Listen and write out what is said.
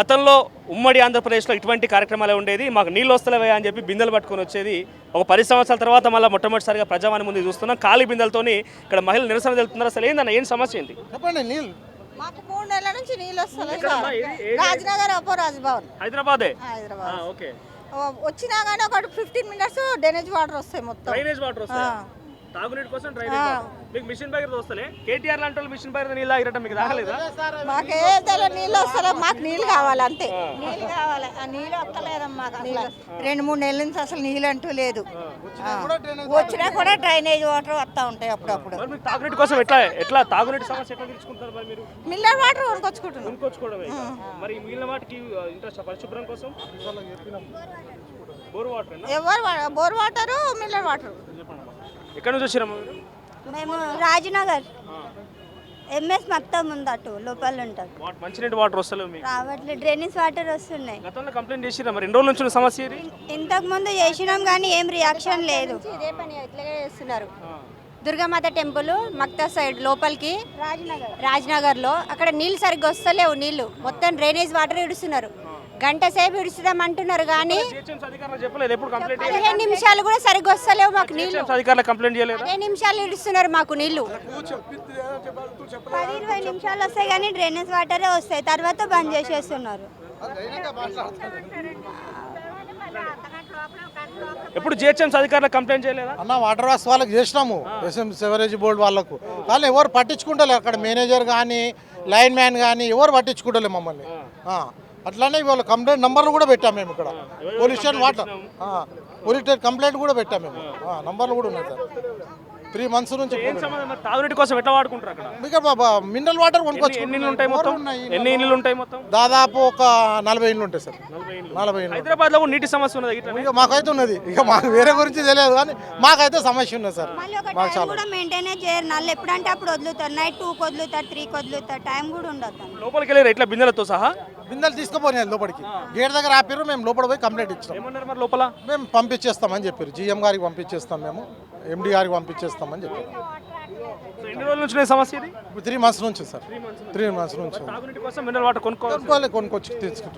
గతంలో ఉమ్మడి ఆంధ్రప్రదేశ్లో ఇటువంటి కార్యక్రమాలే ఉండేది. మాకు నీళ్ళు వస్తలేవే అని చెప్పి బిందెలు పట్టుకొని వచ్చేది. ఒక 10 సంవత్సరాల తర్వాత మళ్ళీ మొట్టమొదటిసారిగా ప్రజావాణి ముందు చూస్తున్నాం. ఖాళీ బిందెలతోని ఇక్కడ మహిళలు నిరసన తెలుపుతున్నారు. అసలు ఏందన్న ఏం సమస్య ఏంది? చెప్పండి. నీళ్ళు మాకు 3 నెలల నుంచి నీళ్ళు వస్తలేదు సార్. రాజనగర్ అపో రాజ్భవన్ హైదరాబాదే. హైదరాబాద్ ఓకే. వచ్చినా కానీ ఒక 15 మినిట్స్ డ్రైనేజ్ వాటర్ వస్తాయి మొత్తం. డ్రైనేజ్ వాటర్ వస్తాయి. తాగునీటి కోసం డ్రైనేజ్ వాటర్. మీకు మిషన్ భగీరథ వస్తలే? కేటీఆర్ లాంటి వాళ్ళు మిషన్ భగీరథ నీళ్ళు ఆగిరటం మీకు రాగలేదా? మాకే నీళ్ళు వస్తలేదు. మాకు నీళ్ళు కావాలి అంతే. నీళ్ళు కావాలి. ఆ నీళ్ళు వస్తలేదమ్మా. 2-3 నెలల నుంచి అసలు నీళ్ళు అంటూ లేదు. వచ్చినా కూడా డ్రైనేజ్ వాటర్ వస్తూ ఉంటాయి అప్పుడప్పుడు. మరి మీకు తాగునీటి కోసం ఎట్లా తాగునీటి సమస్య ఎట్లా తీర్చుకుంటారు మరి మీరు? మిల్లర్ వాటర్ కొనుక్కొచ్చుకుంటున్నాం. కొనుక్కొచ్చుకోవడమే. మరి మిగిలిన వాటికి ఇంట్రెస్ట్ పరిశుభ్రం కోసం బోర్ వాటర్ ఎవరు బోర్ వాటరు మిల్లర్ వాటర్. ఎక్కడి నుంచి వచ్చినాము మీరు? మేము రాజనగర్ ఎంఎస్ మొత్తం ఉంది అటు లోపల ఉంటుంది. మంచినీటి వాటర్ వస్తలేవు మీకు? రావట్లేదు. డ్రైనేజ్ వాటర్ వస్తున్నాయి. గతంలో కంప్లైంట్ చేసిరా మరి? 2 రోజుల నుంచి ఉన్న సమస్య ఇది. ఇంతకు ముందు చేసినాం కానీ ఏం రియాక్షన్ లేదు. ఇదే పని ఇట్లాగే చేస్తున్నారు. దుర్గామాత టెంపుల్ మక్తా సైడ్ లోపలికి రాజ్నగర్లో అక్కడ నీళ్ళు సరిగ్గా వస్తలేవు. నీళ్ళు మొత్తం డ్రైనేజ్ వాటర్ ఇడుస్తున్నారు. గంట సేపు ఇడుస్తాం అంటున్నారు కానీ 15 నిమిషాలు కూడా సరిగ్గా వస్తలేవు మాకు నీళ్ళు. కంప్లైంట్ చేయలేదు. 15 నిమిషాలు ఇడుస్తున్నారు మాకు నీళ్ళు. 10-20 నిమిషాలు వస్తాయి కానీ డ్రైనేజ్ వాటరే వస్తాయి. తర్వాత బంద్ చేసేస్తున్నారు. ఎప్పుడు జిహెచ్ఎంసీ అధికారులకు కంప్లైంట్ చేయలేదా? అన్న వాటర్ వాస్ వాళ్ళకి చేసినాము, ఎస్ఎం సెవరేజ్ బోర్డు వాళ్ళకు. కానీ ఎవరు పట్టించుకుంటలే. అక్కడ మేనేజర్ కానీ లైన్ మ్యాన్ కానీ ఎవరు పట్టించుకుంటలే మమ్మల్ని. అట్లానే ఇవాళ కంప్లైంట్ నంబర్లు కూడా పెట్టాము మేము ఇక్కడ. Police station water police station complaint కూడా పెట్టాము మేము. నంబర్లు కూడా ఉన్నాయి సార్. 3 months నుంచి. తాగునీటి కోసం ఎట్లా వాడుకుంటారు అక్కడ? మినరల్ వాటర్ ఎన్ని ఇళ్ళు ఉంటాయి మొత్తం? ఎన్ని ఇళ్ళు ఉంటాయి మొత్తం? దాదాపు ఒక 40 ఇళ్ళు ఉంటాయి సార్. 40 ఇళ్ళు. హైదరాబాద్ లో నీటి సమస్య ఉన్నది. ఇక మాకైతే ఉన్నది. ఇక మాకు వేరే గురించి తెలియదు కానీ మాకైతే సమస్య ఉన్నది సార్. మళ్ళీ ఒక టైం కూడా మెయింటైన్ చేయరు. నల్లు ఎప్పుడంటే అప్పుడు వదులుతారు. నైట్ 2కి వదులుతారు, 3కి వదులుతారు. టైం కూడా ఉండదు. లోపలికి వెళ్ళారు ఇట్లా బిందెలతో సహా? బిందెలు తీసుకుపోయినాయి లోపలికి. గేట్ దగ్గర ఆపారు. మేము లోపల పోయి కంప్లైంట్ ఇచ్చాం. ఏమన్నారు మరి లోపల? మేము పంపించేస్తామని చెప్పారు. జిఎం గారికి పంపించేస్తాం, మేము ఎండి గారికి పంపించేస్తామని చెప్పారు. ఎన్ని రోజుల నుంచి సమస్య ఇది? 3 months నుంచి సార్. 3 months నుంచి తాగునీటి కోసం మినరల్ వాటర్ కొనుక్కోవాలి. కొనుక్కొచ్చి తీసుకుంటాం.